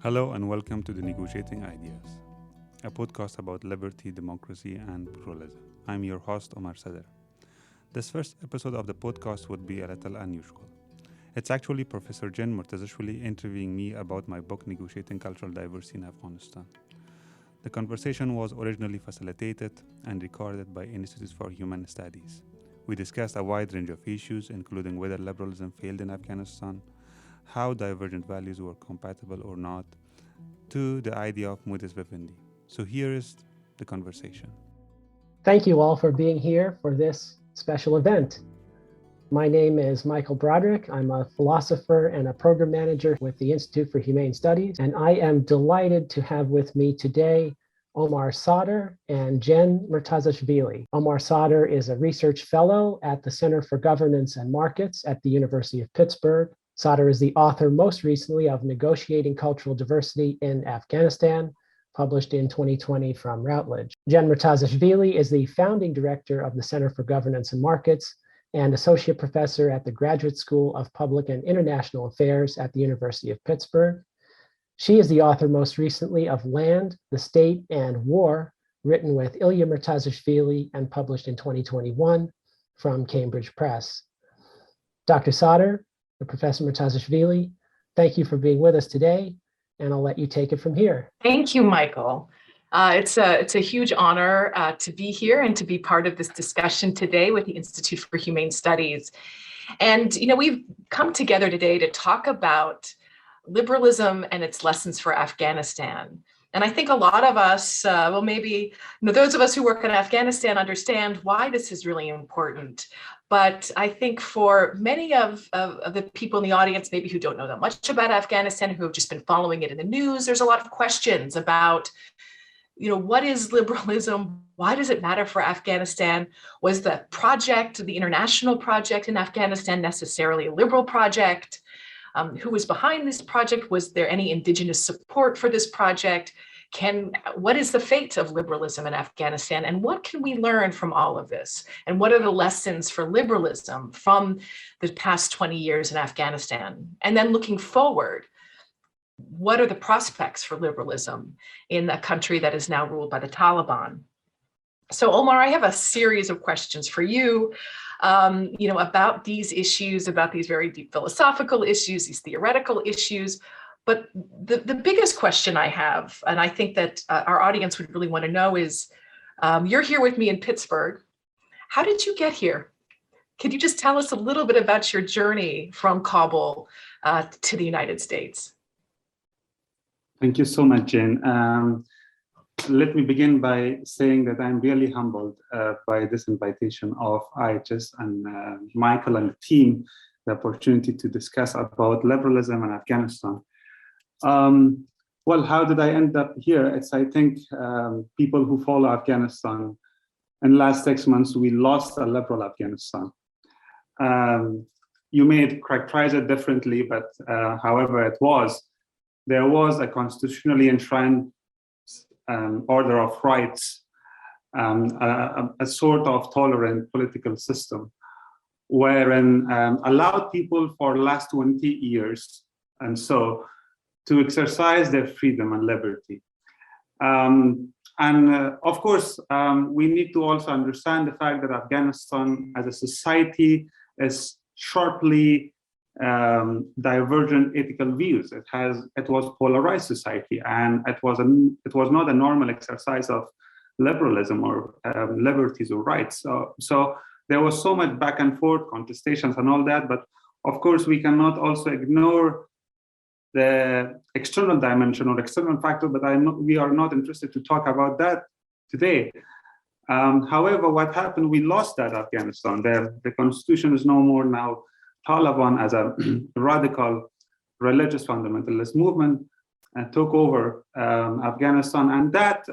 Hello and welcome to the Negotiating Ideas, a podcast about liberty, democracy, and pluralism. I'm your host, Omar Sadr. This first episode of the podcast would be a little unusual. It's actually Professor Jen Murtazashvili interviewing me about my book, Negotiating Cultural Diversity in Afghanistan. The conversation was originally facilitated and recorded by Institute for Human Studies. We discussed a wide range of issues, including whether liberalism failed in Afghanistan, how divergent values were compatible or not, to the idea of modus vivendi. So here is the conversation. Thank you all for being here for this special event. My name is Michael Broderick. I'm a philosopher and a program manager with the Institute for Humane Studies, and I am delighted to have with me today Omar Sadr and Jen Murtazashvili. Omar Sadr is a research fellow at the Center for Governance and Markets at the University of Pittsburgh. Sadr is the author most recently of Negotiating Cultural Diversity in Afghanistan, published in 2020 from Routledge. Jen Murtazashvili is the founding director of the Center for Governance and Markets and associate professor at the Graduate School of Public and International Affairs at the University of Pittsburgh. She is the author most recently of Land, the State, and War, written with Ilya Murtazashvili and published in 2021 from Cambridge Press. Dr. Sadr, Professor Murtazashvili, thank you for being with us today, and I'll let you take it from here. Thank you, Michael. It's a huge honor to be here and to be part of this discussion today with the Institute for Humane Studies. And, we've come together today to talk about liberalism and its lessons for Afghanistan. And I think a lot of us, maybe those of us who work in Afghanistan understand why this is really important. But I think for many of the people in the audience, maybe who don't know that much about Afghanistan, who have just been following it in the news, there's a lot of questions about, what is liberalism? Why does it matter for Afghanistan? Was the project, the international project in Afghanistan, necessarily a liberal project? Who was behind this project? Was there any indigenous support for this project? What is the fate of liberalism in Afghanistan? And what can we learn from all of this? And what are the lessons for liberalism from the past 20 years in Afghanistan? And then looking forward, what are the prospects for liberalism in a country that is now ruled by the Taliban? So Omar, I have a series of questions for you, about these issues, about these very deep philosophical issues, these theoretical issues. But the biggest question I have, and I think that our audience would really want to know is, you're here with me in Pittsburgh. How did you get here? Could you just tell us a little bit about your journey from Kabul to the United States? Thank you so much, Jen. Let me begin by saying that I'm really humbled by this invitation of IHS and Michael and the team, the opportunity to discuss about liberalism in Afghanistan. How did I end up here? I think people who follow Afghanistan, in the last 6 months, we lost a liberal Afghanistan. You may characterize it differently, but however there was a constitutionally enshrined order of rights, a sort of tolerant political system, wherein allowed people for the last 20 years and so to exercise their freedom and liberty. Of course, we need to also understand the fact that Afghanistan as a society is sharply divergent ethical views. It was polarized society, and it was not a normal exercise of liberalism or liberties or rights. So there was so much back and forth, contestations and all that, but of course we cannot also ignore the external dimension or external factor, but we are not interested to talk about that today. However, what happened, we lost that Afghanistan. The constitution is no more now. Taliban as a radical religious fundamentalist movement took over Afghanistan, and that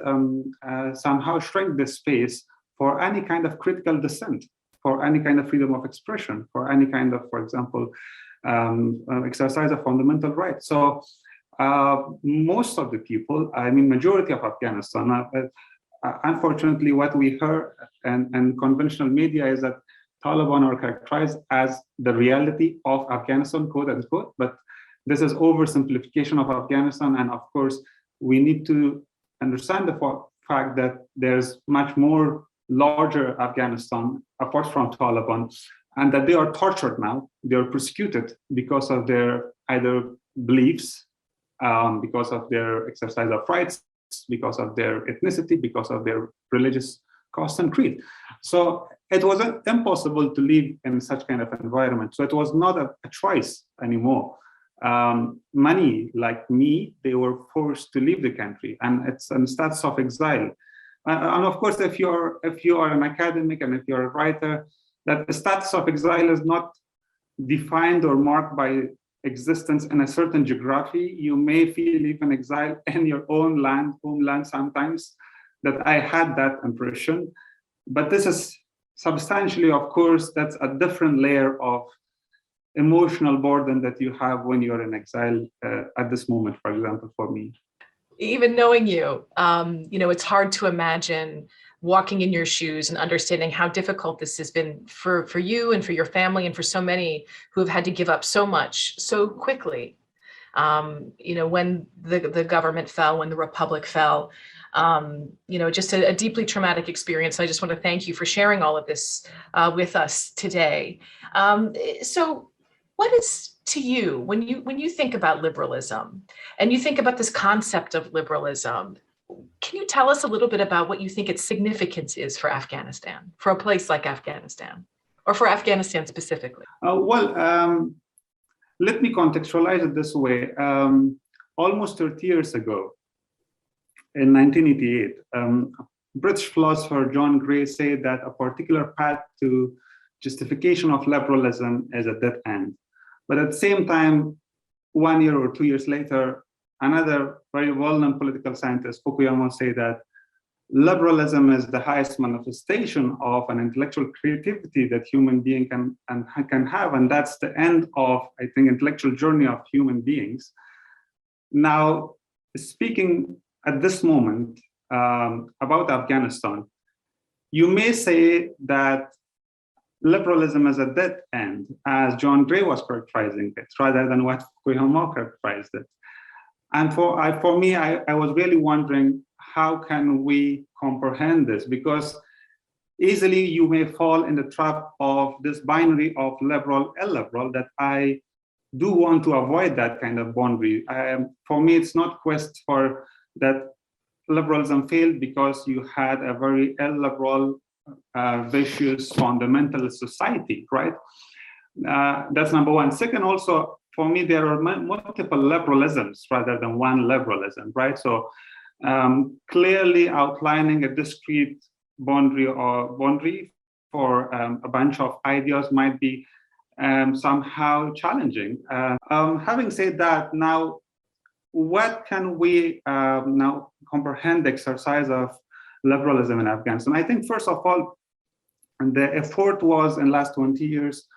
somehow shrank the space for any kind of critical dissent, for any kind of freedom of expression, for any kind of, for example, exercise of fundamental rights. So most of the people, majority of Afghanistan, unfortunately, what we heard and conventional media is that Taliban are characterized as the reality of Afghanistan, quote unquote, but this is oversimplification of Afghanistan. And of course, we need to understand the fact that there's much more larger Afghanistan apart from Taliban, and that they are tortured now. They are persecuted because of their either beliefs, because of their exercise of rights, because of their ethnicity, because of their religious caste and creed. So it was impossible to live in such kind of environment. So it was not a choice anymore. Many, like me, they were forced to leave the country, and it's a status of exile. And of course, if you are an academic and if you're a writer, that the status of exile is not defined or marked by existence in a certain geography. You may feel even exiled in your own homeland sometimes. That I had that impression, but this is substantially, of course, that's a different layer of emotional burden that you have when you're in exile at this moment, for example, for me. Even knowing you, it's hard to imagine walking in your shoes and understanding how difficult this has been for you and for your family and for so many who have had to give up so much so quickly. When the government fell, when the republic fell, just a deeply traumatic experience. I just want to thank you for sharing all of this with us today. So what is, to you, when you think about liberalism and you think about this concept of liberalism, can you tell us a little bit about what you think its significance is for Afghanistan, for a place like Afghanistan, or for Afghanistan specifically? Let me contextualize it this way. Almost 30 years ago, in 1988, British philosopher John Gray said that a particular path to justification of liberalism is a dead end. But at the same time, 1 year or 2 years later, another very well-known political scientist, Fukuyama, said that liberalism is the highest manifestation of an intellectual creativity that human being can have, and that's the end of, I think, intellectual journey of human beings. Now, speaking at this moment about Afghanistan, you may say that liberalism is a dead end, as John Gray was characterizing it, rather than what Fukuyama characterized it. And for me, I was really wondering, how can we comprehend this? Because easily you may fall in the trap of this binary of liberal, illiberal, that I do want to avoid that kind of boundary. For me, it's not quest for that liberalism failed because you had a very illiberal, vicious, fundamentalist society, right? That's number one. Second, also, for me, there are multiple liberalisms rather than one liberalism, right? So clearly outlining a discrete boundary for a bunch of ideas might be somehow challenging. Having said that, now, what can we now comprehend the exercise of liberalism in Afghanistan? I think, first of all, the effort was in the last 20 years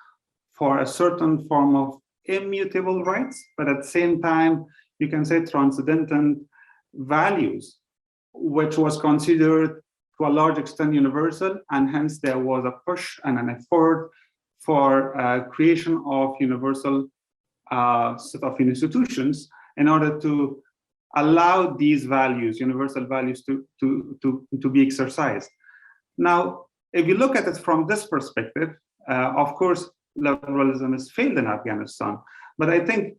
for a certain form of immutable rights, but at the same time, you can say transcendent values, which was considered to a large extent universal, and hence there was a push and an effort for creation of universal set of institutions in order to allow these values, universal values, to be exercised. Now, if you look at it from this perspective, of course, liberalism has failed in Afghanistan, but I think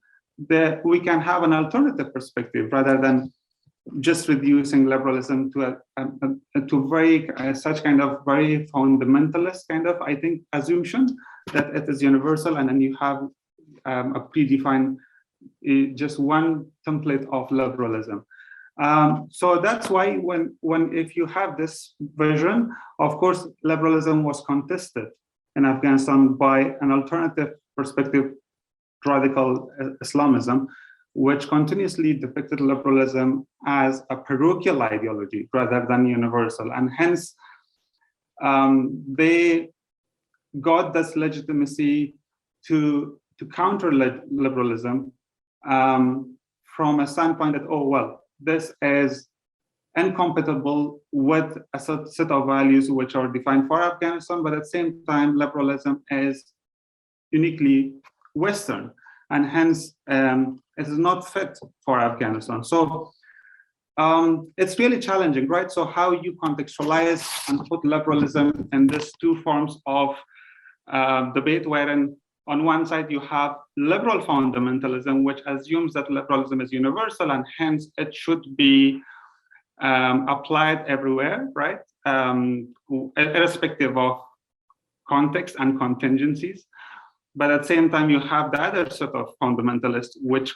that we can have an alternative perspective rather than just reducing liberalism to such kind of very fundamentalist kind of, I think, assumption that it is universal, and then you have a predefined just one template of liberalism. So that's why if you have this vision, of course, liberalism was contested in Afghanistan by an alternative perspective, radical Islamism, which continuously depicted liberalism as a parochial ideology rather than universal. And hence, they got this legitimacy to counter liberalism from a standpoint that, oh, well, this is incompatible with a set of values which are defined for Afghanistan, but at the same time, liberalism is uniquely Western. and hence it is not fit for Afghanistan. So it's really challenging, right? So how you contextualize and put liberalism in these two forms of debate, wherein on one side you have liberal fundamentalism, which assumes that liberalism is universal and hence it should be applied everywhere, right? Irrespective of context and contingencies. But at the same time, you have the other set of fundamentalists, which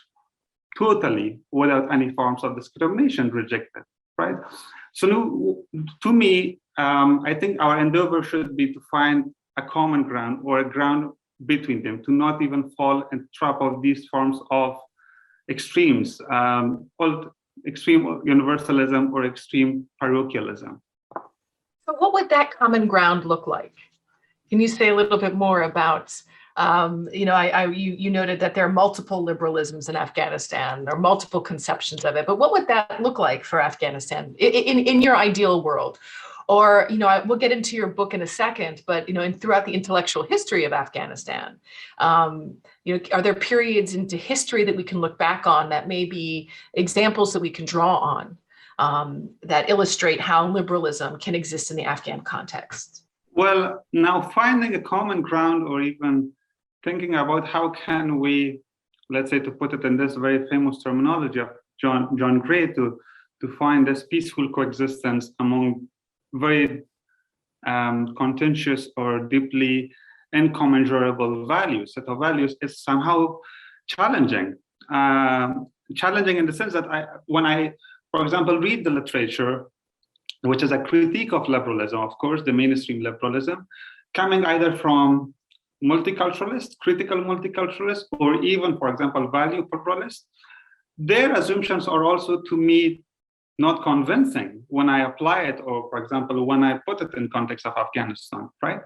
totally, without any forms of discrimination, reject it, right? So to me, I think our endeavor should be to find a common ground or a ground between them, to not even fall in the trap of these forms of extremes, extreme universalism or extreme parochialism. So what would that common ground look like? Can you say a little bit more about, you noted that there are multiple liberalisms in Afghanistan, there are multiple conceptions of it, but what would that look like for Afghanistan in your ideal world? Or, we'll get into your book in a second, but, throughout the intellectual history of Afghanistan, are there periods into history that we can look back on that may be examples that we can draw on that illustrate how liberalism can exist in the Afghan context? Well, now finding a common ground or even thinking about how can we, let's say, to put it in this very famous terminology of John Gray, to find this peaceful coexistence among very contentious or deeply incommensurable values, set of values, is somehow challenging. Challenging in the sense that when I, for example, read the literature, which is a critique of liberalism, of course, the mainstream liberalism, coming either from multiculturalists, critical multiculturalists, or even, for example, value pluralists, their assumptions are also, to me, not convincing when I apply it, or, for example, when I put it in context of Afghanistan, right?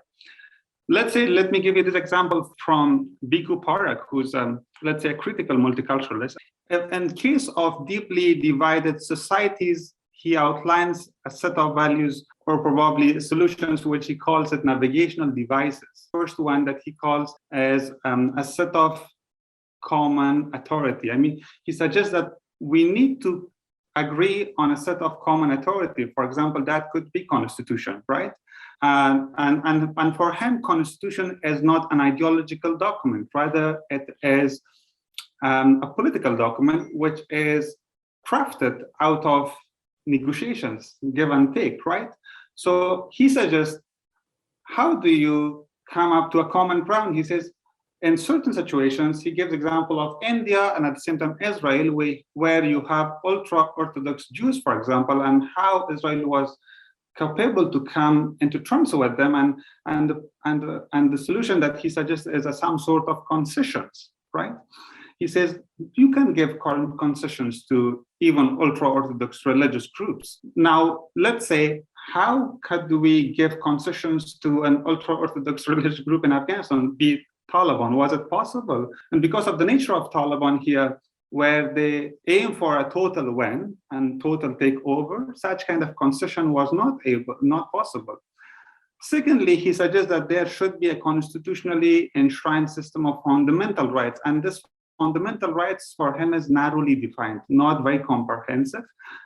Let me give you this example from Bhikkhu Parak, who's, let's say, a critical multiculturalist. In case of deeply divided societies, he outlines a set of values or probably solutions, which he calls it navigational devices. First one that he calls as a set of common authority. I mean, he suggests that we need to agree on a set of common authority. For example, that could be constitution, right? And for him, constitution is not an ideological document. Rather, it is a political document which is crafted out of negotiations, give and take, right? So he suggests, how do you come up to a common ground? He says, in certain situations, he gives example of India and at the same time Israel, where you have ultra-Orthodox Jews, for example, and how Israel was capable to come into terms with them, and the solution that he suggests is some sort of concessions, right? He says you can give concessions to even ultra-Orthodox religious groups. Now, let's say, how could we give concessions to an ultra-Orthodox religious group in Afghanistan, be it Taliban? Was it possible? And because of the nature of Taliban here, where they aim for a total win and total takeover, such kind of concession was not possible. Secondly, he suggests that there should be a constitutionally enshrined system of fundamental rights, and this fundamental rights for him is narrowly defined, not very comprehensive,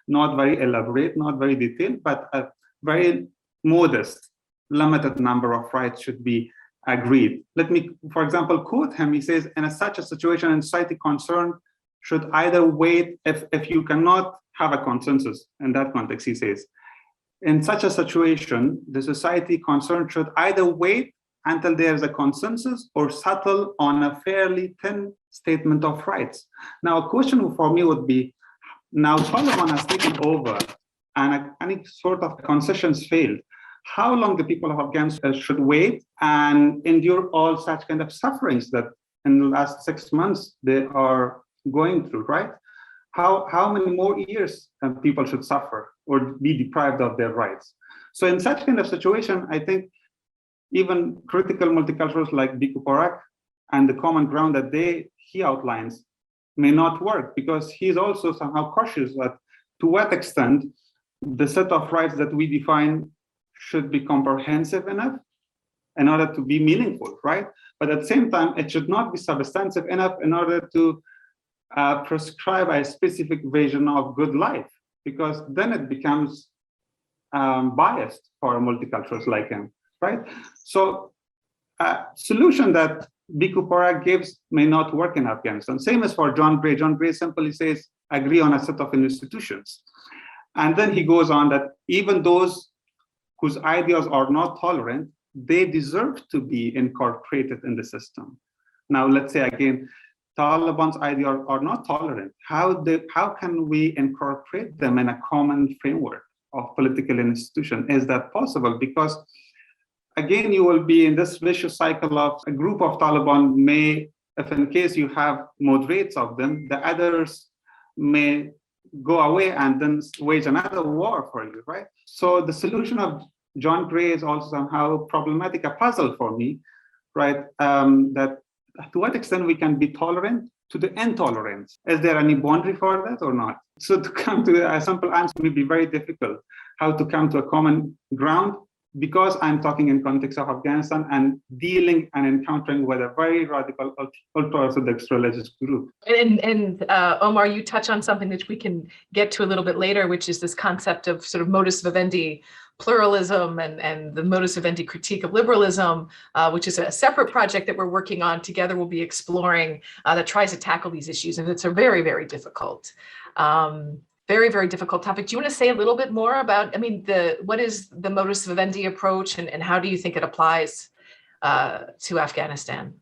not very elaborate, not very detailed, but a very modest, limited number of rights should be agreed. Let me, for example, quote him. He says, in such a situation, in society concerned should either wait, if you cannot have a consensus in that context, he says, in such a situation, the society concerned should either wait until there's a consensus or settle on a fairly thin statement of rights. Now, a question for me would be, now Taliban has taken over and any sort of concessions failed. How long the people of Afghanistan should wait and endure all such kind of sufferings that in the last 6 months they are going through, right? How many more years people should suffer or be deprived of their rights? So in such kind of situation, I think even critical multiculturals like Bhikkhu Parak and the common ground that he outlines may not work, because he's also somehow cautious that to what extent the set of rights that we define should be comprehensive enough in order to be meaningful, right? but at the same time, it should not be substantive enough in order to prescribe a specific vision of good life, because then it becomes biased for multiculturals like him, right? So a solution that Bhikkhu Pora gives may not work in Afghanistan. Same as for John Gray. John Gray simply says, agree on a set of institutions. And then he goes on that even those whose ideas are not tolerant, they deserve to be incorporated in the system. Now, let's say again, Taliban's ideas are not tolerant. How can we incorporate them in a common framework of political institution? Is that possible? Because again, you will be in this vicious cycle of a group of Taliban may, if in case you have moderates of them, the others may go away and then wage another war for you, right? So the solution of John Gray is also somehow problematic, a puzzle for me, right? That to what extent we can be tolerant to the intolerance. Is there any boundary for that or not? So to come to a simple answer may be very difficult, how to come to a common ground, because I'm talking in context of Afghanistan and dealing and encountering with a very radical ultra-Orthodox religious group. And Omar, you touch on something that we can get to a little bit later, which is this concept of sort of modus vivendi pluralism and the modus vivendi critique of liberalism, which is a separate project that we're working on together. We'll be exploring that tries to tackle these issues, and it's a very, very difficult. Very, very difficult topic. Do you want to say a little bit more about, what is the modus vivendi approach and how do you think it applies to Afghanistan?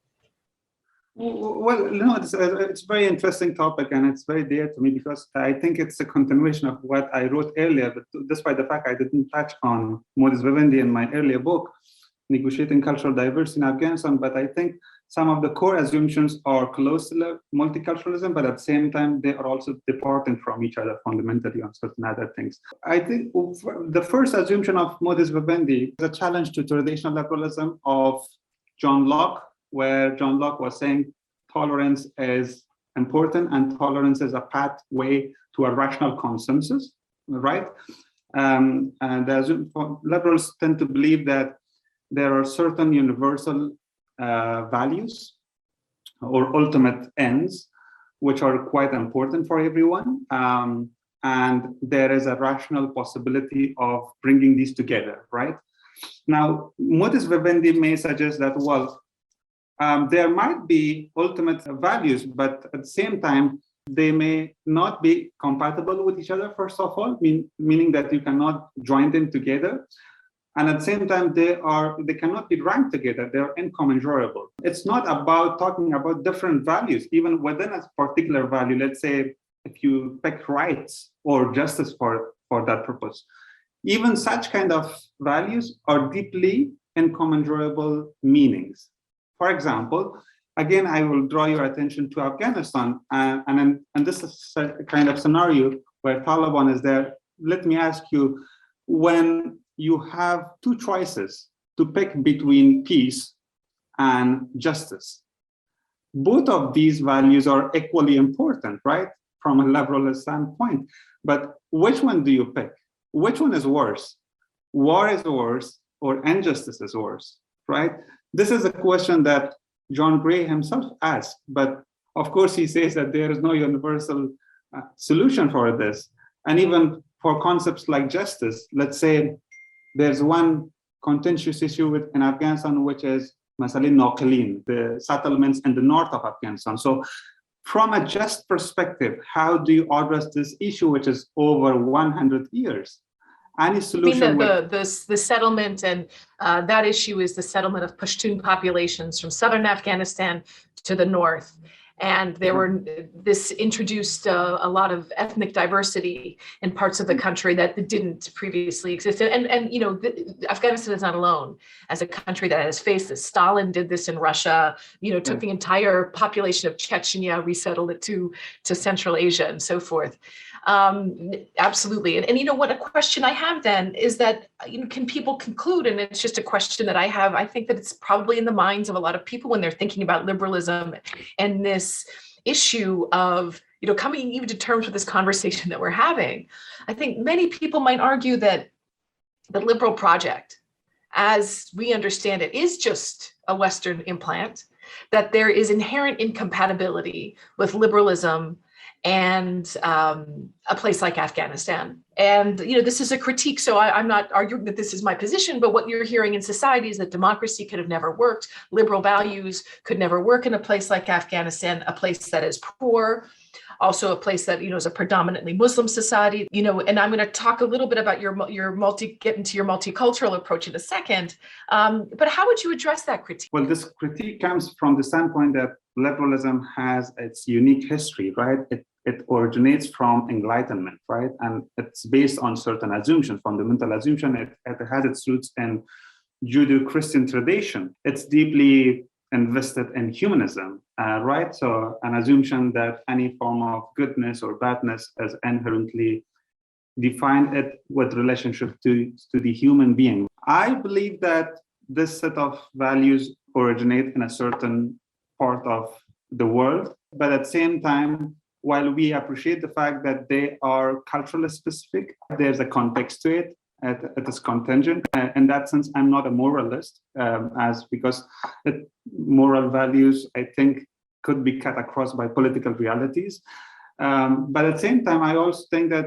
Well, no, it's a very interesting topic and it's very dear to me because I think it's a continuation of what I wrote earlier, but despite the fact I didn't touch on modus vivendi in my earlier book, Negotiating Cultural Diversity in Afghanistan, but I think some of the core assumptions are close to multiculturalism, but at the same time, they are also departing from each other fundamentally on certain other things. I think the first assumption of modus vivendi is a challenge to traditional liberalism of John Locke, where John Locke was saying tolerance is important and tolerance is a pathway to a rational consensus, right? And liberals tend to believe that there are certain universal values or ultimate ends, which are quite important for everyone. And there is a rational possibility of bringing these together, right? Now, modus vivendi may suggest that, well, there might be ultimate values, but at the same time, they may not be compatible with each other, first of all, meaning that you cannot join them together. And at the same time, they cannot be ranked together. They're incommensurable. It's not about talking about different values, even within a particular value. Let's say if you pick rights or justice for that purpose, even such kind of values are deeply incommensurable meanings. For example, again, I will draw your attention to Afghanistan. And this is a kind of scenario where Taliban is there. Let me ask you, when you have two choices to pick between peace and justice, both of these values are equally important, right? From a liberal standpoint. But which one do you pick? Which one is worse? War is worse or injustice is worse, right? This is a question that John Gray himself asked, but of course he says that there is no universal solution for this. And even for concepts like justice, let's say there's one contentious issue in Afghanistan, which is Masalin Noqilin, the settlements in the north of Afghanistan. So from a just perspective, how do you address this issue, which is over 100 years? Any solution? The settlement and that issue is the settlement of Pashtun populations from southern Afghanistan to the north. And this introduced a lot of ethnic diversity in parts of the country that didn't previously exist. And Afghanistan is not alone as a country that has faced this. Stalin did this in Russia, took the entire population of Chechnya, resettled it to Central Asia and so forth. Absolutely. And what a question I have then is that, can people conclude, and it's just a question that I have, I think that it's probably in the minds of a lot of people when they're thinking about liberalism and this issue of, coming even to terms with this conversation that we're having. I think many people might argue that the liberal project, as we understand it, is just a Western implant, that there is inherent incompatibility with liberalism and a place like Afghanistan. And, this is a critique. So I'm not arguing that this is my position, but what you're hearing in society is that democracy could have never worked. Liberal values could never work in a place like Afghanistan, a place that is poor, also a place that, is a predominantly Muslim society, and I'm going to talk a little bit about get into your multicultural approach in a second. But how would you address that critique? Well, this critique comes from the standpoint that liberalism has its unique history, right? It originates from Enlightenment, right? And it's based on certain assumptions, fundamental assumption. It has its roots in Judeo-Christian tradition. It's deeply invested in humanism, right? So an assumption that any form of goodness or badness is inherently defined it with relationship to the human being. I believe that this set of values originate in a certain part of the world, but at the same time, while we appreciate the fact that they are culturally specific, there's a context to it. It is contingent. In that sense, I'm not a moralist, because moral values, I think, could be cut across by political realities. But at the same time, I also think that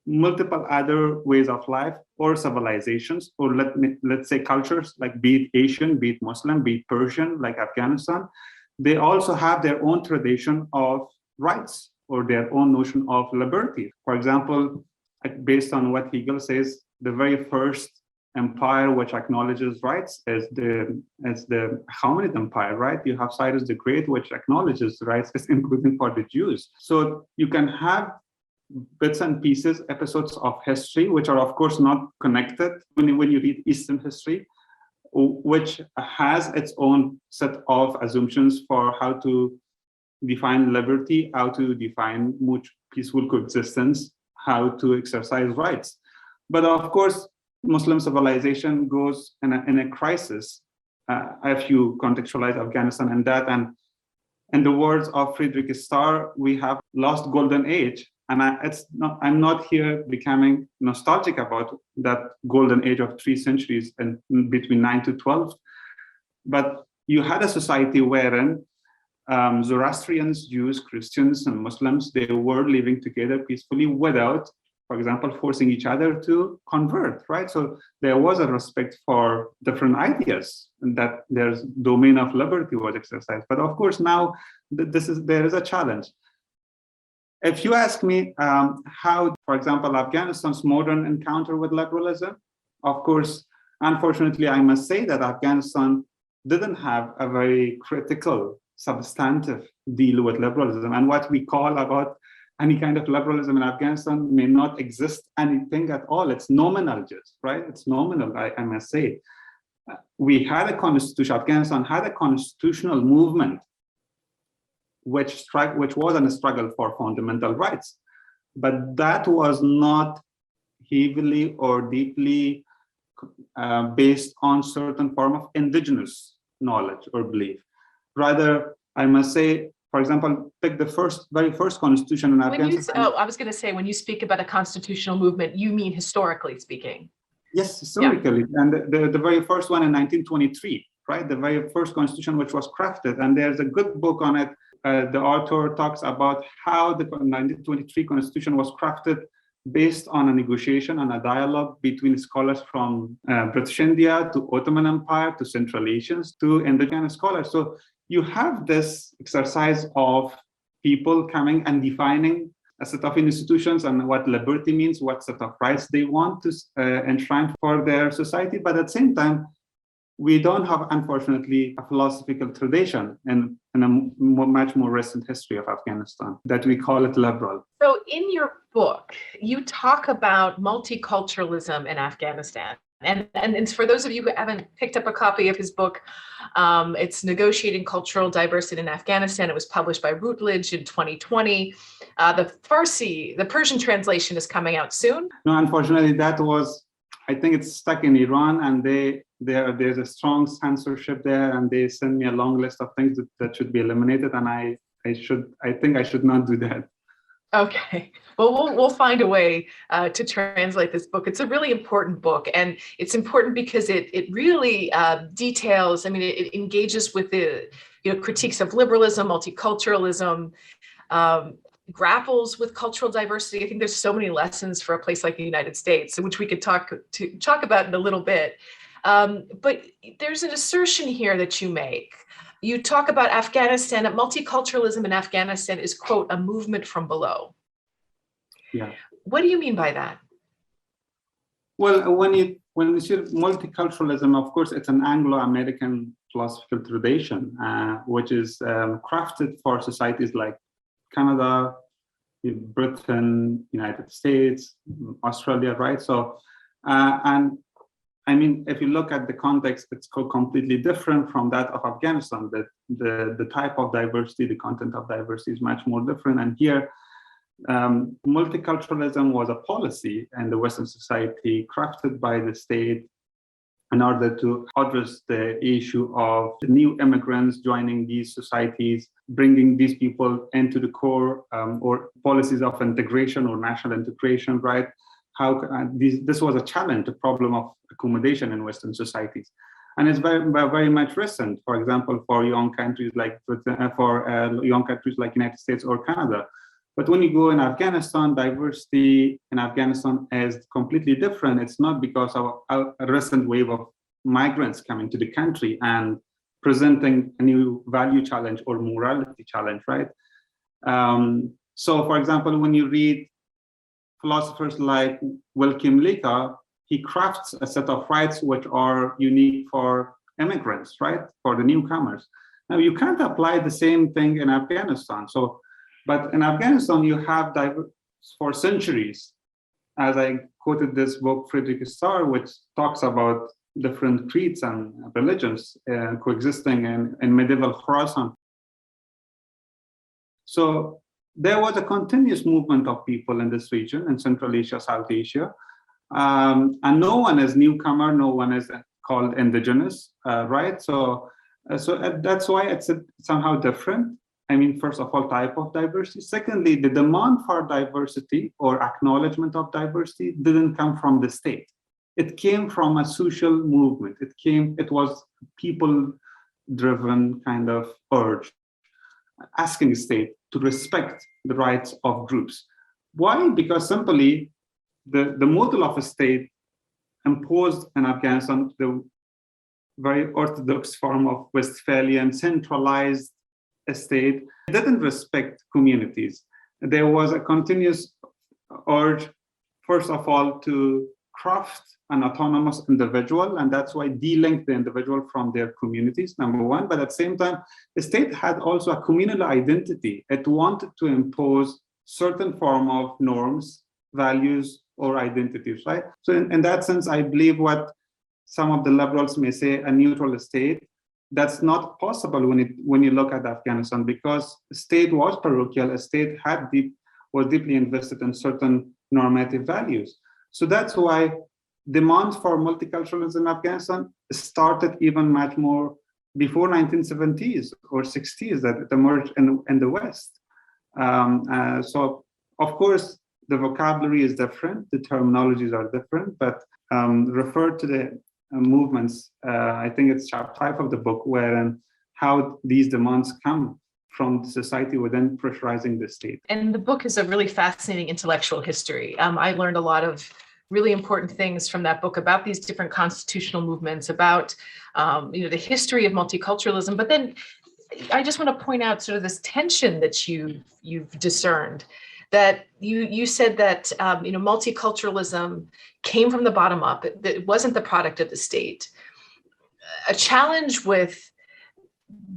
multiple other ways of life or civilizations, or let's say cultures, like be it Asian, be it Muslim, be it Persian, like Afghanistan, they also have their own tradition of rights or their own notion of liberty. For example, based on what Hegel says, the very first empire which acknowledges rights is the Hominid Empire, right? You have Cyrus the Great, which acknowledges rights, including for the Jews. So you can have bits and pieces, episodes of history, which are of course not connected when you read Eastern history, which has its own set of assumptions for how to define liberty, how to define peaceful coexistence, how to exercise rights. But of course, Muslim civilization goes in a crisis if you contextualize Afghanistan and that. And in the words of Friedrich Starr, we have lost golden age. And I'm not here becoming nostalgic about that golden age of 3 centuries and between 9 to 12. But you had a society wherein Zoroastrians, Jews, Christians, and Muslims, they were living together peacefully without, for example, forcing each other to convert, right? So there was a respect for different ideas and that there's domain of liberty was exercised. But of course, now there is a challenge. If you ask me how, for example, Afghanistan's modern encounter with liberalism, of course, unfortunately, I must say that Afghanistan didn't have a very critical, substantive deal with liberalism. And what we call about any kind of liberalism in Afghanistan may not exist anything at all. It's nominal just, right? It's nominal, I must say. We had a constitution, Afghanistan had a constitutional movement which was a struggle for fundamental rights. But that was not heavily or deeply based on certain form of indigenous knowledge or belief. Rather, I must say, for example, take the very first constitution in Afghanistan. I was going to say, when you speak about a constitutional movement, you mean historically speaking? Yes, historically. Yeah. And the very first one in 1923, right? The very first constitution which was crafted. And there's a good book on it. The author talks about how the 1923 constitution was crafted based on a negotiation and a dialogue between scholars from British India to Ottoman Empire to Central Asians to indigenous scholars. So you have this exercise of people coming and defining a set of institutions and what liberty means, what set of rights they want to enshrine for their society. But at the same time, we don't have, unfortunately, a philosophical tradition in a much more recent history of Afghanistan that we call it liberal. So in your book, you talk about multiculturalism in Afghanistan. And for those of you who haven't picked up a copy of his book, it's Negotiating Cultural Diversity in Afghanistan. It was published by Routledge in 2020. The Persian translation is coming out soon. No, unfortunately, I think it's stuck in Iran, and there's a strong censorship there, and they send me a long list of things that should be eliminated, and I think I should not do that. Okay. Well, we'll find a way to translate this book. It's a really important book, and it's important because it really details. I mean, it engages with the critiques of liberalism, multiculturalism, grapples with cultural diversity. I think there's so many lessons for a place like the United States, which we could talk about in a little bit. But there's an assertion here that you make. You talk about Afghanistan, that multiculturalism in Afghanistan is, quote, a movement from below. Yeah. What do you mean by that? Well, when you see multiculturalism, of course, it's an Anglo-American philosophical tradition, which is crafted for societies like Canada, Britain, United States, Australia, right? So, and I mean, if you look at the context, it's completely different from that of Afghanistan. That the type of diversity, the content of diversity is much more different. And here, multiculturalism was a policy in the Western society crafted by the state in order to address the issue of the new immigrants joining these societies, bringing these people into the core or policies of integration or national integration, right? How this was a challenge, a problem of accommodation in Western societies, and it's very much recent. For example, for young countries like young countries like United States or Canada. But when you go in Afghanistan, diversity in Afghanistan is completely different. It's not because of a recent wave of migrants coming to the country and presenting a new value challenge or morality challenge, right? So, for example, when you read philosophers like William Lika, he crafts a set of rights which are unique for immigrants, right? For the newcomers. Now, you can't apply the same thing in Afghanistan. But in Afghanistan, you have for centuries, as I quoted this book, Friedrich Starr, which talks about different creeds and religions coexisting in medieval Khorasan. So there was a continuous movement of people in this region, in Central Asia, South Asia. And no one is newcomer, no one is called indigenous, right? So that's why it's somehow different. I mean, first of all, type of diversity. Secondly, the demand for diversity or acknowledgement of diversity didn't come from the state. It came from a social movement. It was people-driven kind of urge, asking the state to respect the rights of groups. Why? Because simply the model of a state imposed in Afghanistan, the very orthodox form of Westphalian centralized state, didn't respect communities. There was a continuous urge, first of all, to craft an autonomous individual, and that's why de-link the individual from their communities, number one. But at the same time, the state had also a communal identity. It wanted to impose certain form of norms, values, or identities, right? So in that sense, I believe what some of the liberals may say, a neutral state, that's not possible when you look at Afghanistan, because the state was parochial, a state was deeply invested in certain normative values. So that's why demand for multiculturalism in Afghanistan started even much more before 1970s or 60s, that it emerged in the West. So of course, the vocabulary is different, the terminologies are different, but refer to the movements. I think it's chapter 5 of the book, wherein how these demands come from society within pressurizing the state. And the book is a really fascinating intellectual history. I learned a lot of really important things from that book about these different constitutional movements, about the history of multiculturalism. But then I just want to point out sort of this tension that you've discerned. That you said that multiculturalism came from the bottom up. It wasn't the product of the state. A challenge with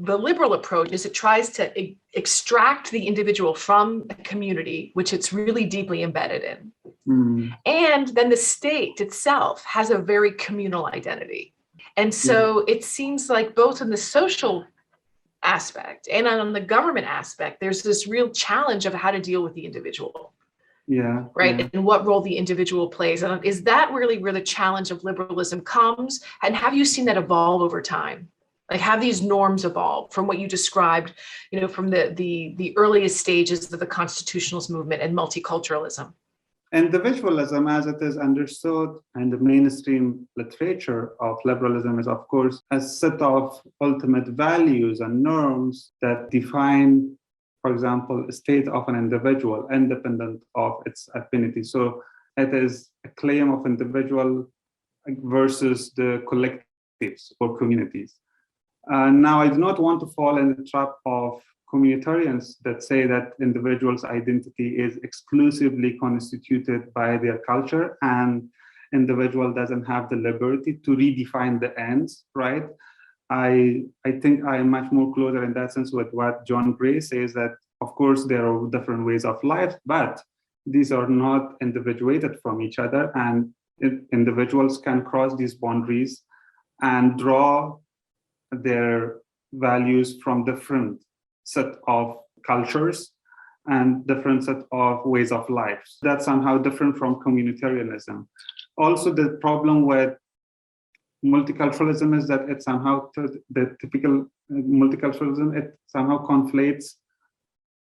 the liberal approach is it tries to extract the individual from a community, which it's really deeply embedded in. Mm. And then the state itself has a very communal identity. And so it seems like both in the social aspect and on the government aspect, there's this real challenge of how to deal with the individual. Yeah. Right. Yeah. And what role the individual plays. And is that really where the challenge of liberalism comes? And have you seen that evolve over time? Like, have these norms evolved from what you described, from the earliest stages of the constitutionalist movement and multiculturalism? Individualism, as it is understood in the mainstream literature of liberalism, is, of course, a set of ultimate values and norms that define, for example, a state of an individual independent of its affinity. So it is a claim of individual versus the collectives or communities. Now, I do not want to fall in the trap of communitarians that say that individuals' identity is exclusively constituted by their culture and individual doesn't have the liberty to redefine the ends, right? I think I am much more closer in that sense with what John Gray says, that of course there are different ways of life, but these are not individuated from each other, and individuals can cross these boundaries and draw their values from different set of cultures and different set of ways of life. That's somehow different from communitarianism. Also, the problem with multiculturalism is that it somehow, the typical multiculturalism, it somehow conflates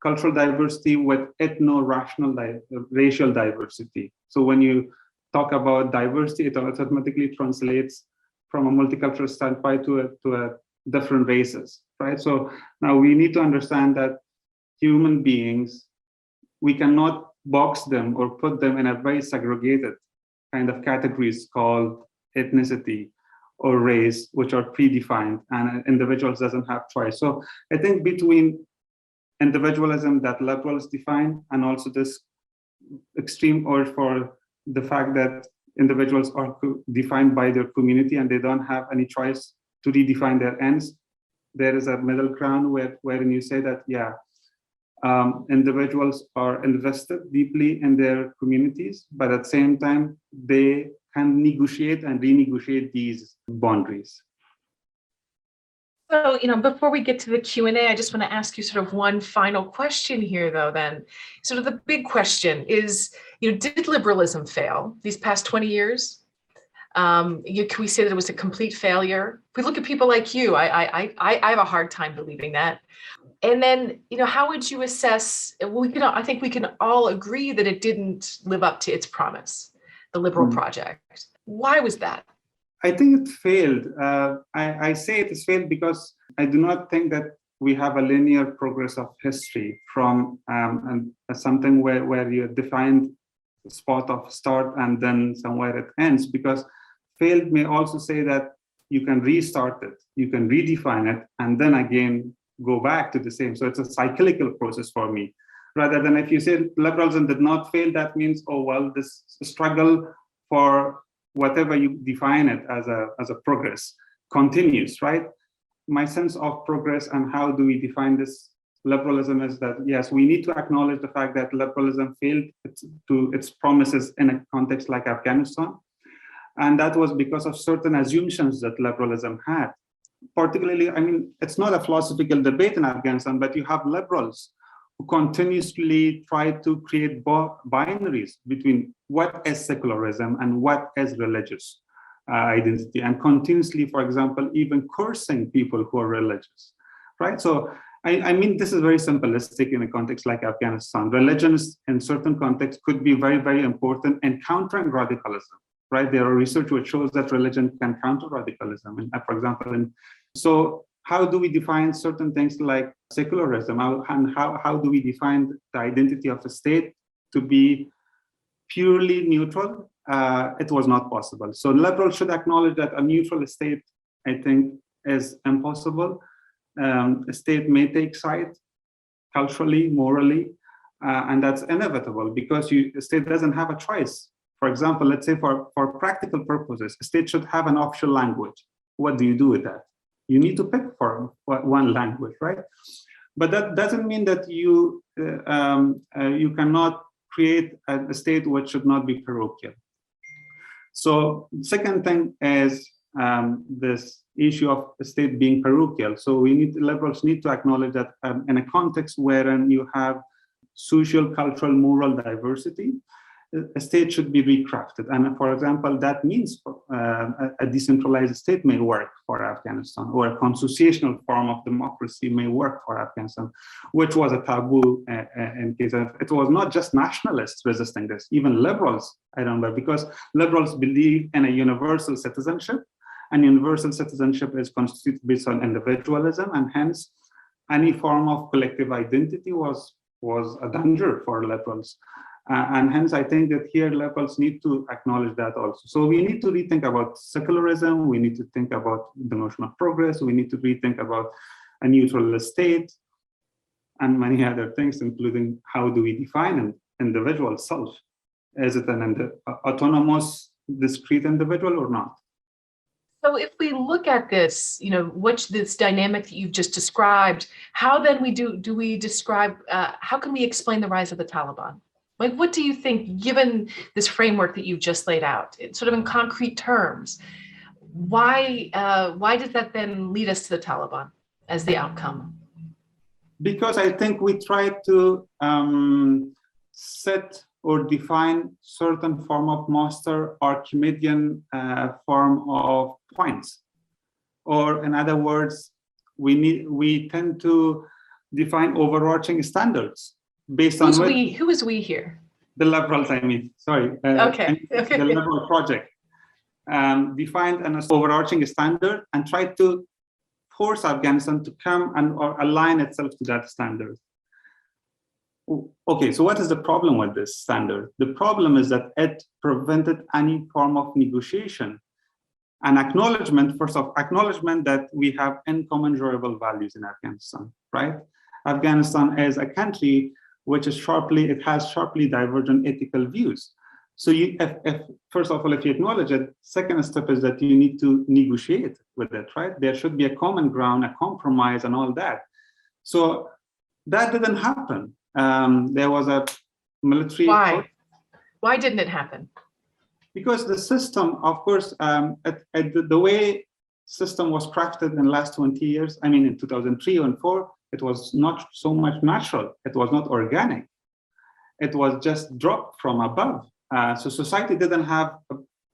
cultural diversity with ethno-rational racial diversity. So when you talk about diversity, it automatically translates from a multicultural standpoint to a different races, right? So now we need to understand that human beings, we cannot box them or put them in a very segregated kind of categories called ethnicity or race, which are predefined, and individuals doesn't have choice. So I think between individualism that liberals define and also this extreme urge for the fact that individuals are defined by their community and they don't have any choice to redefine their ends, there is a middle ground wherein you say that, individuals are invested deeply in their communities, but at the same time, they can negotiate and renegotiate these boundaries. So, before we get to the Q&A, I just want to ask you sort of one final question here, though, then. Sort of the big question is, did liberalism fail these past 20 years? Can we say that it was a complete failure? If we look at people like you, I have a hard time believing that. And then, how would you assess, I think we can all agree that it didn't live up to its promise, the liberal project. Why was that? I think it failed. I say it has failed because I do not think that we have a linear progress of history from something where you defined the spot of start and then somewhere it ends, because failed may also say that you can restart it, you can redefine it, and then again go back to the same. So it's a cyclical process for me. Rather than if you say liberalism did not fail, that means, oh, well, this struggle for whatever you define it as a progress continues, right? My sense of progress and how do we define this liberalism is that, yes, we need to acknowledge the fact that liberalism failed to its promises in a context like Afghanistan. And that was because of certain assumptions that liberalism had. Particularly, it's not a philosophical debate in Afghanistan, but you have liberals who continuously try to create binaries between what is secularism and what is religious identity, and continuously, for example, even cursing people who are religious, right? So, this is very simplistic in a context like Afghanistan. Religions in certain contexts could be very, very important in countering radicalism, right? There are research which shows that religion can counter radicalism, for example. So how do we define certain things like secularism? And how do we define the identity of a state to be purely neutral? It was not possible. So liberals should acknowledge that a neutral state, I think, is impossible. A state may take side culturally, morally, and that's inevitable because the state doesn't have a choice. For example, let's say for practical purposes, a state should have an official language. What do you do with that? You need to pick for one language, right? But that doesn't mean that you cannot create a state which should not be parochial. So second thing is this issue of the state being parochial. So liberals need to acknowledge that in a context wherein you have social, cultural, moral diversity, a state should be recrafted. And for example, that means a decentralized state may work for Afghanistan, or a consociational form of democracy may work for Afghanistan, which was a taboo in case of, it was not just nationalists resisting this, even liberals, I remember, because liberals believe in a universal citizenship, and universal citizenship is constituted based on individualism, and hence any form of collective identity was a danger for liberals. And hence, I think that here liberals need to acknowledge that also. So we need to rethink about secularism. We need to think about the notion of progress. We need to rethink about a neutral state and many other things, including how do we define an individual self? Is it an autonomous, discrete individual or not? So if we look at this, this dynamic that you've just described, how then do we describe, how can we explain the rise of the Taliban? Like, what do you think, given this framework that you've just laid out, sort of in concrete terms, why does that then lead us to the Taliban as the outcome? Because I think we try to set or define certain form of master Archimedean form of points. Or in other words, we tend to define overarching standards based on who is we here? The liberals, I mean, sorry. Okay. The liberal project defined an overarching standard and tried to force Afghanistan to come and or align itself to that standard. Okay, so what is the problem with this standard? The problem is that it prevented any form of negotiation and acknowledgement, first of acknowledgement that we have incommensurable values in Afghanistan, right? Afghanistan is a country which is has sharply divergent ethical views. So first of all, if you acknowledge it, second step is that you need to negotiate with it, right? There should be a common ground, a compromise and all that. So that didn't happen. There was a military. Why? Why didn't it happen? Because the system, of course, the way system was crafted in the last 20 years, I mean, in 2003 and 2004, it was not so much natural. It was not organic. It was just dropped from above. So society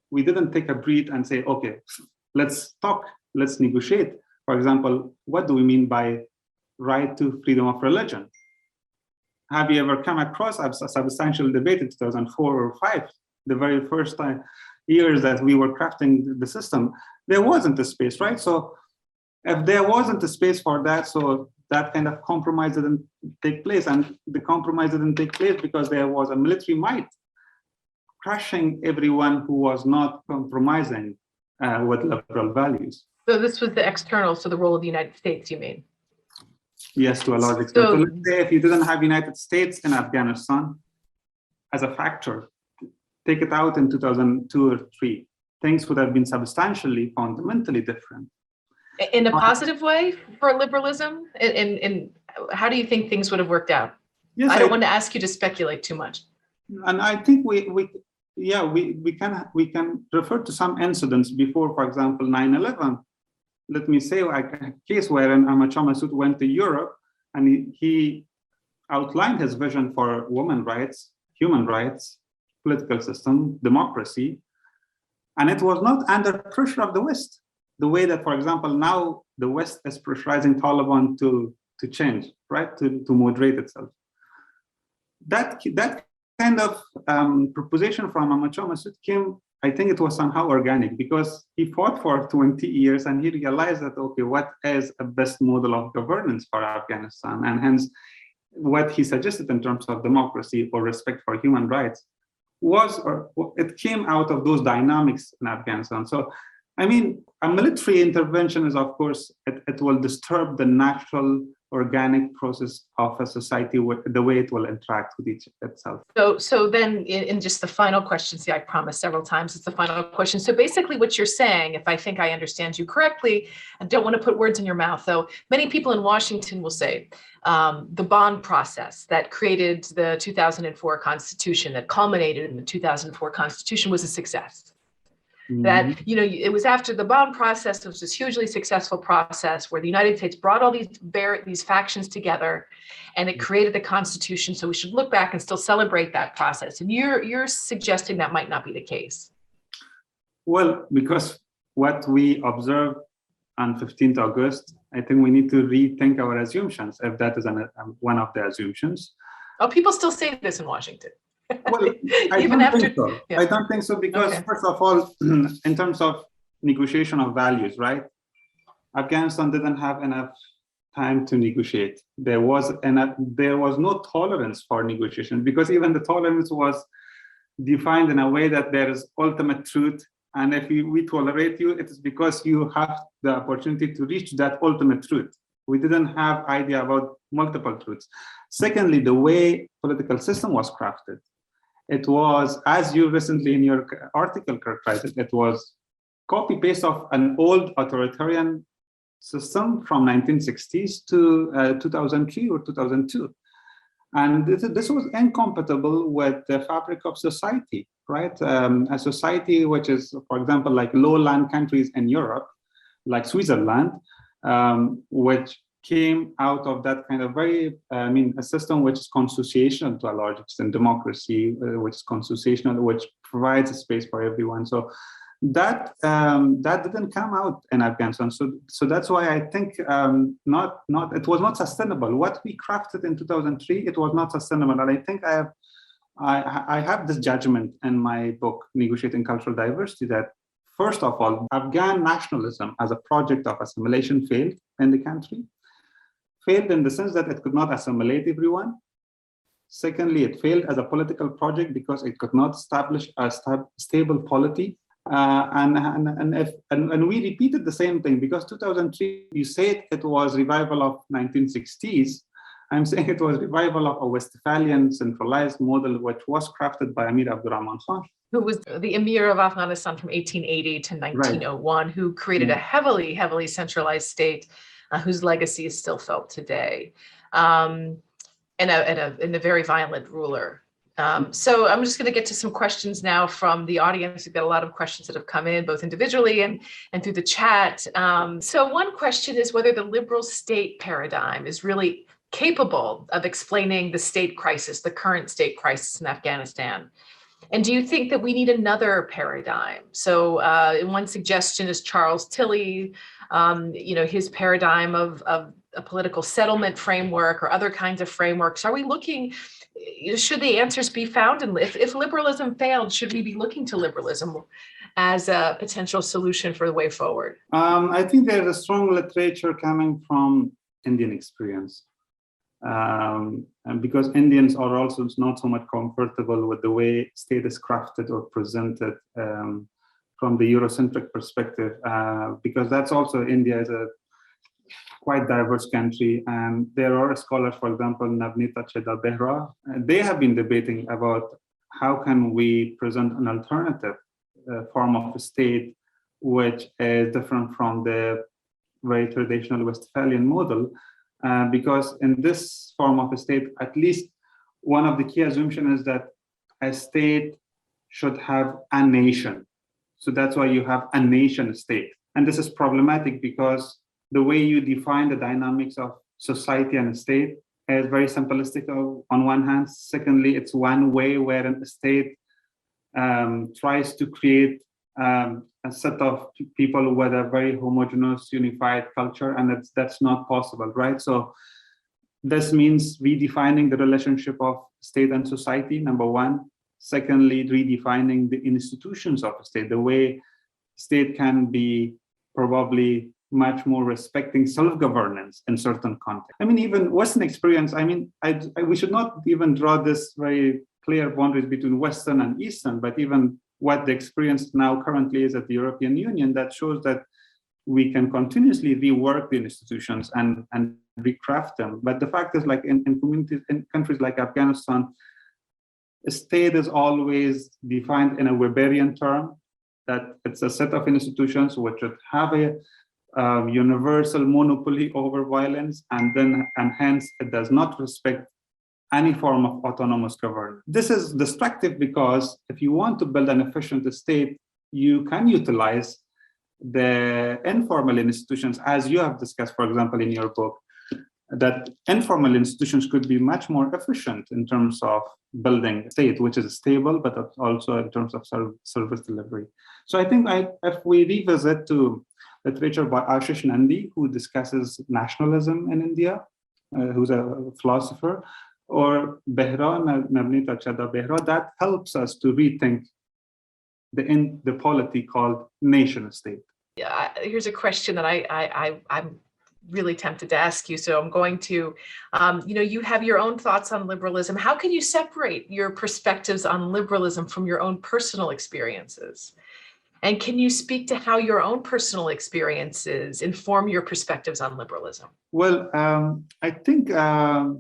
we didn't take a breath and say, okay, let's talk, let's negotiate. For example, what do we mean by right to freedom of religion? Have you ever come across a substantial debate in 2004 or 2005, the very first years that we were crafting the system? There wasn't a space, right? So if there wasn't a space for that, so that kind of compromise didn't take place. And the compromise didn't take place because there was a military might crushing everyone who was not compromising with liberal values. So this was the external, so the role of the United States, you mean? Yes, to a large extent. So let's say if you didn't have United States in Afghanistan as a factor, take it out in 2002 or 2003, things would have been substantially, fundamentally different. In a positive way for liberalism? And how do you think things would have worked out? Yes, I don't want to ask you to speculate too much. And I think we can refer to some incidents before, for example, 9/11. Let me say a case wherein Ahmad Massoud went to Europe and he outlined his vision for women's rights, human rights, political system, democracy, and it was not under pressure of the West. The way that, for example, now the West is pressurizing Taliban to change, right, to moderate itself. That kind of proposition from Ahmad Massoud came, I think it was somehow organic because he fought for 20 years and he realized that, okay, what is a best model of governance for Afghanistan? And hence, what he suggested in terms of democracy or respect for human rights it came out of those dynamics in Afghanistan. So, I mean, a military intervention is, of course, it will disturb the natural organic process of a society, the way it will interact with itself. So then in just the final question, see, I promised several times it's the final question. So basically what you're saying, if I think I understand you correctly, I don't want to put words in your mouth, though, many people in Washington will say the bond process that created the 2004 Constitution, that culminated in the 2004 Constitution, was a success. That, you know, it was after the Bonn process, it was this hugely successful process where the United States brought all these factions together and it created the Constitution. So we should look back and still celebrate that process. And you're suggesting that might not be the case. Well, because what we observed on 15th August, I think we need to rethink our assumptions, if that is one of the assumptions. Oh, people still say this in Washington. Well, I don't think so. Yeah. I don't think so because, first of all, in terms of negotiation of values, right? Afghanistan didn't have enough time to negotiate. There was no tolerance for negotiation because even the tolerance was defined in a way that there is ultimate truth. And if we tolerate you, it is because you have the opportunity to reach that ultimate truth. We didn't have idea about multiple truths. Secondly, the way political system was crafted, it was, as you recently in your article characterized it, it was copy-paste of an old authoritarian system from 1960s to 2003 or 2002. And this was incompatible with the fabric of society, right? A society which is, for example, like lowland countries in Europe, like Switzerland, which came out of that kind of very, a system which is constitutional to a large extent, democracy, which is constitutional, which provides a space for everyone. So that didn't come out in Afghanistan. So that's why I think it was not sustainable. What we crafted in 2003, it was not sustainable. And I think I have this judgment in my book, Negotiating Cultural Diversity, that first of all, Afghan nationalism as a project of assimilation failed in the country. Failed in the sense that it could not assimilate everyone. Secondly, it failed as a political project because it could not establish a stable polity. And we repeated the same thing because 2003, you said it was revival of 1960s. I'm saying it was revival of a Westphalian centralized model, which was crafted by Amir Abdurrahman Khan, who was the emir of Afghanistan from 1880 to 1901, right, who created a heavily centralized state whose legacy is still felt today, and a very violent ruler. So I'm just going to get to some questions now from the audience. We've got a lot of questions that have come in, both individually and through the chat. So one question is whether the liberal state paradigm is really capable of explaining the state crisis, the current state crisis in Afghanistan. And do you think that we need another paradigm? So one suggestion is Charles Tilly, his paradigm of a political settlement framework or other kinds of frameworks. Are we looking, should the answers be found? And if liberalism failed, should we be looking to liberalism as a potential solution for the way forward? I think there's a strong literature coming from Indian experience. And because Indians are also not so much comfortable with the way state is crafted or presented from the Eurocentric perspective, because that's also India is a quite diverse country. And there are scholars, for example, Navneeta Chedda Behra, they have been debating about how can we present an alternative form of a state which is different from the very traditional Westphalian model. Because in this form of a state, at least one of the key assumptions is that a state should have a nation. So that's why you have a nation state. And this is problematic because the way you define the dynamics of society and a state is very simplistic on one hand. Secondly, it's one way where a state tries to create a set of people with a very homogeneous, unified culture, and that's not possible, right? So this means redefining the relationship of state and society, number one. Secondly, redefining the institutions of a state, the way state can be probably much more respecting self-governance in certain contexts. I mean, even Western experience, we should not even draw this very clear boundaries between Western and Eastern, but even what the experience now currently is at the European Union that shows that we can continuously rework the institutions and recraft them. But the fact is, like in communities, in countries like Afghanistan, a state is always defined in a Weberian term, that it's a set of institutions which should have a universal monopoly over violence, and hence it does not respect any form of autonomous governance. This is destructive because if you want to build an efficient state, you can utilize the informal institutions, as you have discussed, for example, in your book, that informal institutions could be much more efficient in terms of building a state which is stable, but also in terms of service delivery. So I think if we revisit to literature by Ashish Nandy, who discusses nationalism in India, who's a philosopher, or Behra, Navneet Achada Behra, that helps us to rethink the polity called nation state. Yeah, here's a question that I'm really tempted to ask you. So I'm going to, you have your own thoughts on liberalism. How can you separate your perspectives on liberalism from your own personal experiences? And can you speak to how your own personal experiences inform your perspectives on liberalism? Well, I think I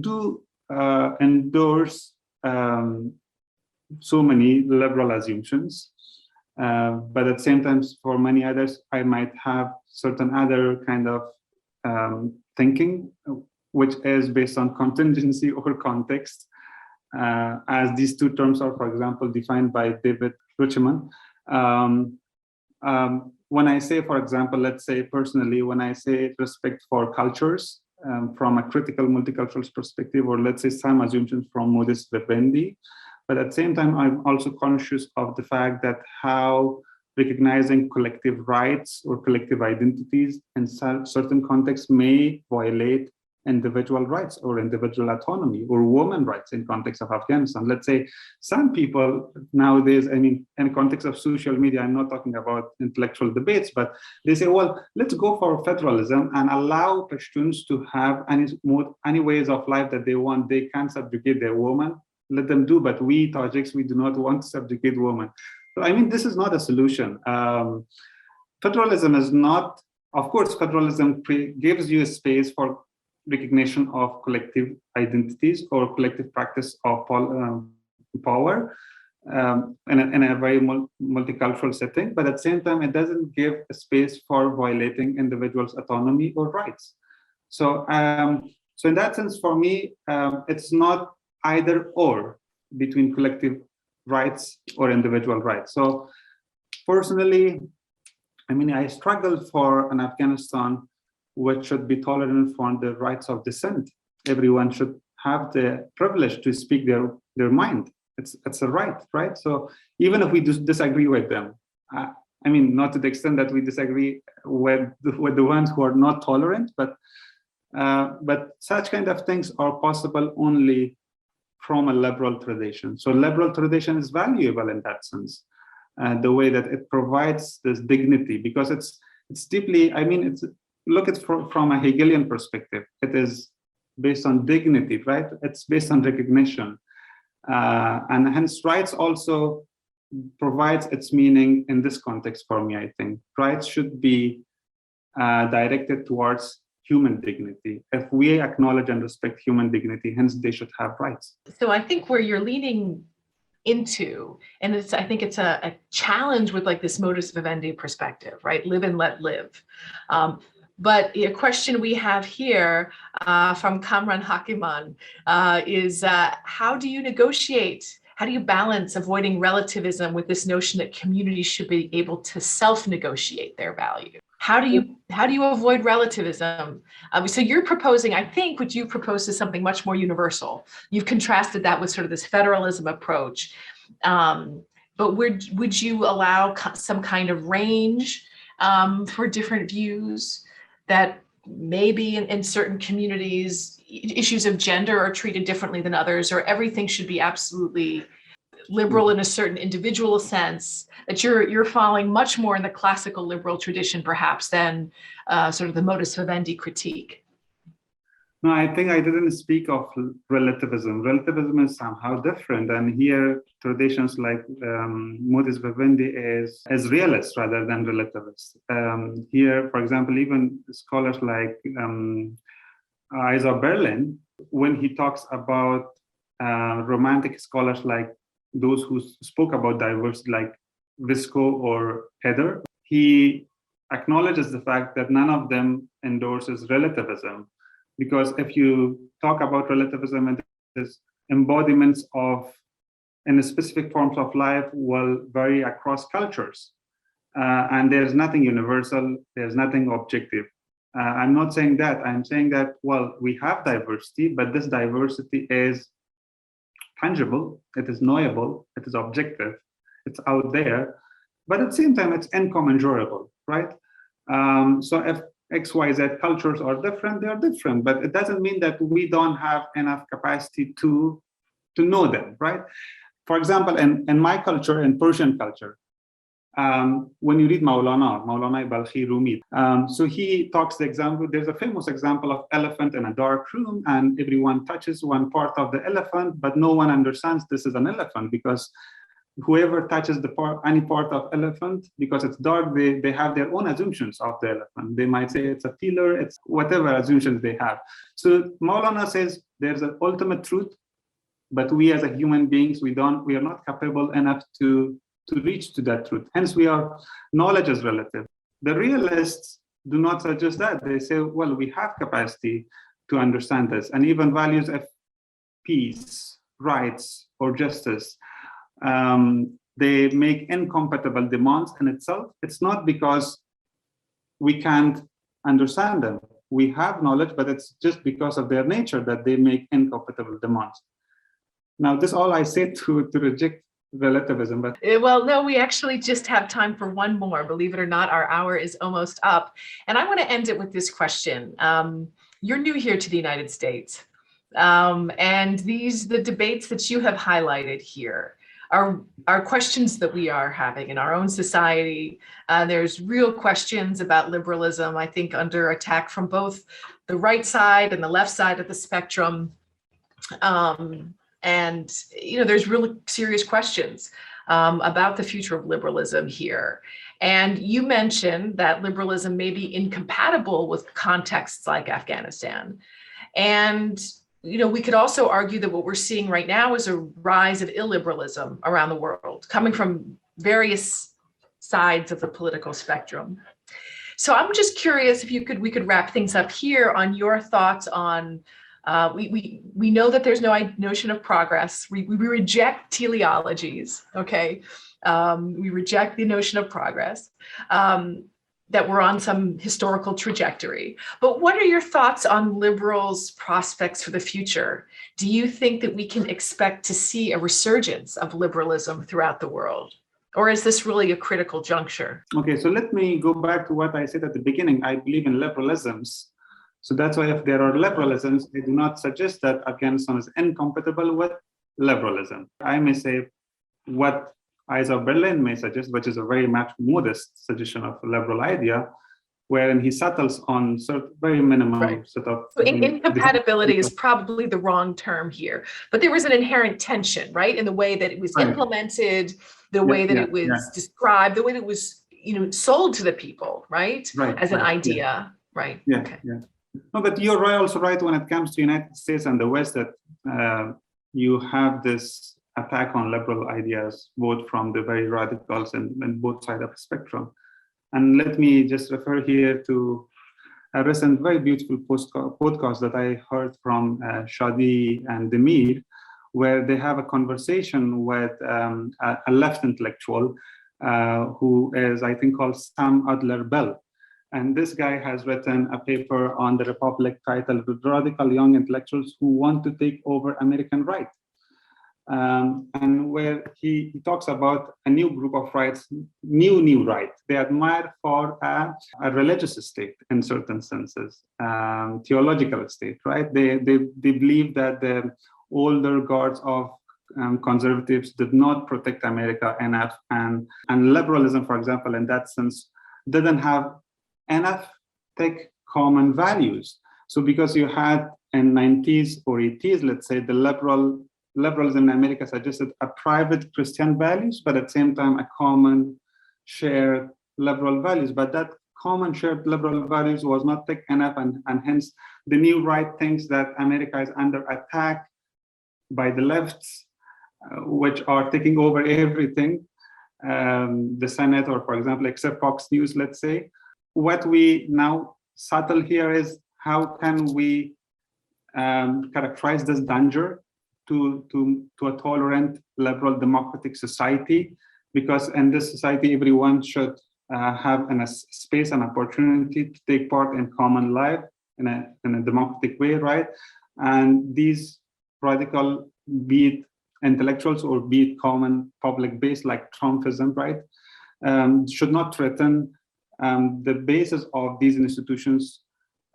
do endorse so many liberal assumptions. But at the same time, for many others, I might have certain other kind of thinking, which is based on contingency or context, as these two terms are, for example, defined by David Ruchman. When I say, for example, let's say personally, when I say respect for cultures from a critical multicultural perspective, or let's say some assumptions from Modis Vivendi, but at the same time, I'm also conscious of the fact that how recognizing collective rights or collective identities in certain contexts may violate individual rights or individual autonomy or women rights in context of Afghanistan. Let's say some people nowadays, I mean, in the context of social media, I'm not talking about intellectual debates, but they say, well, let's go for federalism and allow Pashtuns to have any ways of life that they want. They can subjugate their women, let them do, but we Tajiks, we do not want to subjugate women. So, I mean, this is not a solution. Federalism is not, of course, federalism gives you a space for recognition of collective identities or collective practice of power in a very multicultural setting, but at the same time, it doesn't give a space for violating individuals' autonomy or rights. So, so in that sense, for me, it's not either or between collective rights or individual rights. So personally, I mean, I struggle for an Afghanistan which should be tolerant for the rights of dissent. Everyone should have the privilege to speak their mind. It's a right, right? So even if we disagree with them, I mean, not to the extent that we disagree with the ones who are not tolerant, but such kind of things are possible only from a liberal tradition. So liberal tradition is valuable in that sense, the way that it provides this dignity, because it's deeply, I mean, look at from a Hegelian perspective, it is based on dignity, right? It's based on recognition. And hence rights also provides its meaning in this context for me, I think. Rights should be directed towards human dignity. If we acknowledge and respect human dignity, hence they should have rights. So I think where you're leaning into, and I think it's a challenge with like this modus vivendi perspective, right? Live and let live. But a question we have here from Kamran Hakiman is how do you negotiate? How do you balance avoiding relativism with this notion that communities should be able to self-negotiate their value? How do you avoid relativism? So you're proposing, I think what you propose is something much more universal. You've contrasted that with sort of this federalism approach. But would you allow some kind of range for different views that maybe in certain communities, issues of gender are treated differently than others, or everything should be absolutely liberal in a certain individual sense, that you're falling much more in the classical liberal tradition, perhaps, than sort of the modus vivendi critique? No, I think I didn't speak of relativism. Relativism is somehow different. And here, traditions like modus vivendi is realist rather than relativist. Here, for example, even scholars like Isaac Berlin, when he talks about romantic scholars like those who spoke about diversity, like Visco or Heather, he acknowledges the fact that none of them endorses relativism. Because if you talk about relativism, it is embodiments of in specific forms of life will vary across cultures. And there's nothing universal, there's nothing objective. I'm not saying that. I'm saying that, well, we have diversity, but this diversity is tangible, it is knowable, it is objective, it's out there, but at the same time, it's incommensurable, right? So if X, Y, Z cultures are different, they are different, but it doesn't mean that we don't have enough capacity to know them, right? For example, in my culture, in Persian culture, when you read Maulana Balkhi Rumi, so he talks the example, there's a famous example of elephant in a dark room and everyone touches one part of the elephant, but no one understands this is an elephant because whoever touches any part of elephant, because it's dark, they have their own assumptions of the elephant. They might say it's a pillar, it's whatever assumptions they have. So Maulana says there's an ultimate truth, but we as a human beings, we are not capable enough to reach to that truth. Hence, knowledge is relative. The realists do not suggest that. They say, well, we have capacity to understand this, and even values of peace, rights, or justice. They make incompatible demands in itself. It's not because we can't understand them. We have knowledge, but it's just because of their nature that they make incompatible demands. Now, this all I say to reject relativism, but well, no, we actually just have time for one more. Believe it or not, our hour is almost up, and I want to end it with this question. You're new here to the United States, and the debates that you have highlighted here are questions that we are having in our own society. There's real questions about liberalism, I think, under attack from both the right side and the left side of the spectrum. And, there's really serious questions about the future of liberalism here. And you mentioned that liberalism may be incompatible with contexts like Afghanistan. And, we could also argue that what we're seeing right now is a rise of illiberalism around the world, coming from various sides of the political spectrum. So I'm just curious if we could wrap things up here on your thoughts on we know that there's no notion of progress. We reject teleologies, okay? We reject the notion of progress, that we're on some historical trajectory. But what are your thoughts on liberals' prospects for the future? Do you think that we can expect to see a resurgence of liberalism throughout the world? Or is this really a critical juncture? Okay, so let me go back to what I said at the beginning. I believe in liberalisms. So that's why if there are liberalisms, I do not suggest that Afghanistan is incompatible with liberalism. I may say what Isa Berlin may suggest, which is a very much modest suggestion of a liberal idea, wherein he settles on very minimal sort of... So incompatibility is probably the wrong term here, but there was an inherent tension, right? In the way that it was implemented, the way that it was described, the way that it was, sold to the people, right? As an idea, right? Yeah, okay. Yeah. No, but you're also right when it comes to the United States and the West that you have this attack on liberal ideas, both from the very radicals and both sides of the spectrum. And let me just refer here to a recent very beautiful podcast that I heard from Shadi and Demir, where they have a conversation with a left intellectual who is, I think, called Sam Adler-Bell. And this guy has written a paper on the Republic titled Radical Young Intellectuals Who Want to Take Over American Right. And where he talks about a new group of rights, new right. They admire for a religious state in certain senses, theological state, right? They believe that the older guards of conservatives did not protect America enough, and liberalism, for example, in that sense, didn't have enough thick common values. So because you had in 90s or 80s, let's say, the liberals in America suggested a private Christian values, but at the same time, a common shared liberal values. But that common shared liberal values was not thick enough, and hence the new right thinks that America is under attack by the lefts, which are taking over everything, the Senate, or for example, except Fox News, let's say. What we now settle here is how can we characterize this danger to a tolerant, liberal, democratic society, because in this society, everyone should have a space and opportunity to take part in common life in a democratic way, right? And these radical, be it intellectuals or be it common public base like Trumpism, right, should not threaten the basis of these institutions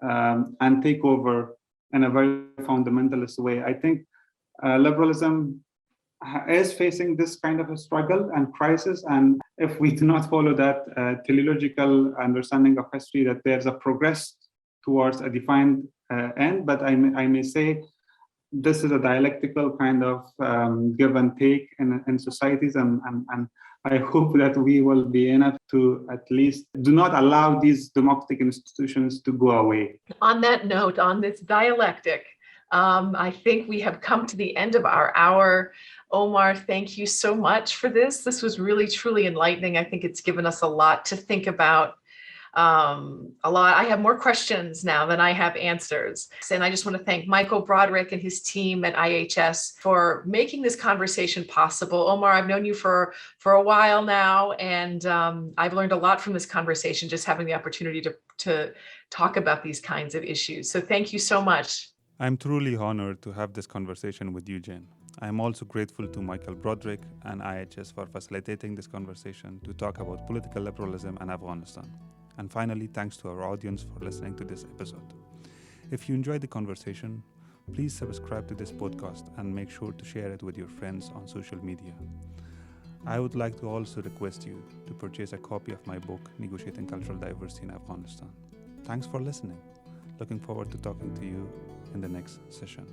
and take over in a very fundamentalist way. I think liberalism is facing this kind of a struggle and crisis, and if we do not follow that teleological understanding of history, that there's a progress towards a defined end, but I may say this is a dialectical kind of give and take in societies, and I hope that we will be enough to at least do not allow these democratic institutions to go away. On that note, on this dialectic, I think we have come to the end of our hour. Omar, thank you so much for this. This was really, truly enlightening. I think it's given us a lot to think about. I have more questions now than I have answers. And I just want to thank Michael Broderick and his team at IHS for making this conversation possible. Omar, I've known you for a while now, and I've learned a lot from this conversation, just having the opportunity to talk about these kinds of issues. So thank you so much. I'm truly honored to have this conversation with you, Jen. I'm also grateful to Michael Broderick and IHS for facilitating this conversation to talk about political liberalism and Afghanistan. And finally, thanks to our audience for listening to this episode. If you enjoyed the conversation, please subscribe to this podcast and make sure to share it with your friends on social media. I would like to also request you to purchase a copy of my book, Negotiating Cultural Diversity in Afghanistan. Thanks for listening. Looking forward to talking to you in the next session.